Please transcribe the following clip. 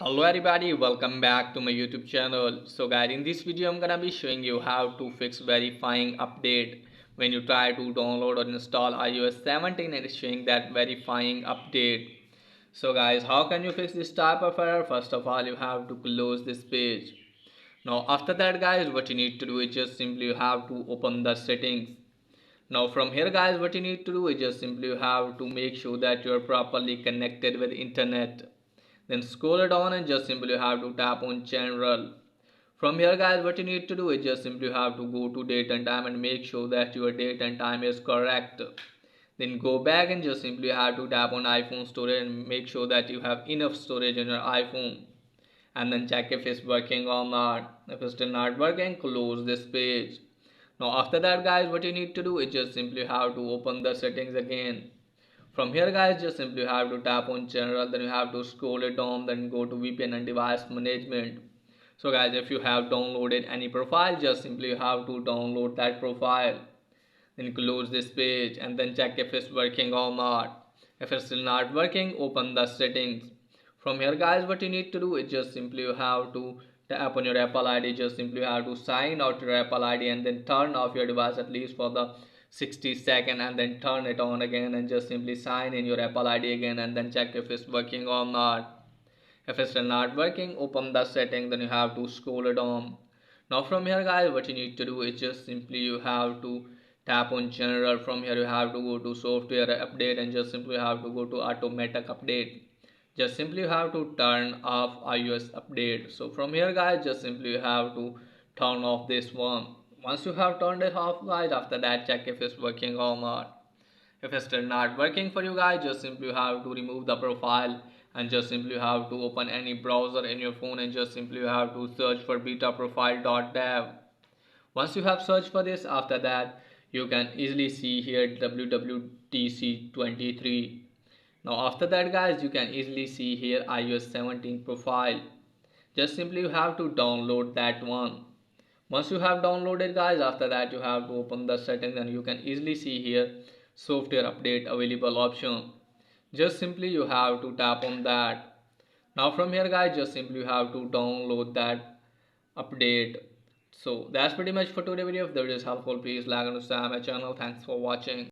Hello everybody, welcome back to my YouTube channel. So guys, in this video I'm gonna be showing you how to fix verifying update when you try to download or install iOS 17 and it's showing that verifying update. So guys, how can you fix this type of error? First of all, you have to close this page. Now after that guys, what you need to do is just simply you have to open the settings. Now from here guys, what you need to do is just simply you have to make sure that you are properly connected with internet. Then scroll down and just simply have to tap on general. From here guys, what you need to do is just simply have to go to date and time and make sure that your date and time is correct. Then go back and just simply have to tap on iPhone storage and make sure that you have enough storage on your iPhone. And then check if it's working or not. If it's still not working, close this page. Now after that guys, what you need to do is just simply have to open the settings again. From here guys, just simply have to tap on general, then you have to scroll it down, then go to VPN and device management. So guys, if you have downloaded any profile, just simply have to download that profile. Then close this page and then check if it's working or not. If it's still not working, open the settings. From here guys, what you need to do is just simply you have to tap on your Apple ID, just simply you have to sign out your Apple ID and then turn off your device at least for the 60 seconds and then turn it on again and just simply sign in your Apple ID again and then check if it's working or not. If it's still not working, open the setting, then you have to scroll it down. Now from here guys, what you need to do is just simply you have to tap on general. From here you have to go to software update and just simply you have to go to automatic update. Just simply you have to turn off iOS update. So from here guys, just simply you have to turn off this one. Once you have turned it off guys, after that check if it's working or not. If it's still not working for you guys, just simply have to remove the profile and just simply have to open any browser in your phone and just simply have to search for betaprofile.dev. Once you have searched for this, after that you can easily see here wwdc23. Now after that guys, you can easily see here iOS 17 profile. Just simply you have to download that one. Once you have downloaded guys, after that you have to open the settings and you can easily see here software update available option. Just simply you have to tap on that. Now from here guys, just simply you have to download that update. So that's pretty much for today's video. If the video is helpful, please like and subscribe my channel. Thanks for watching.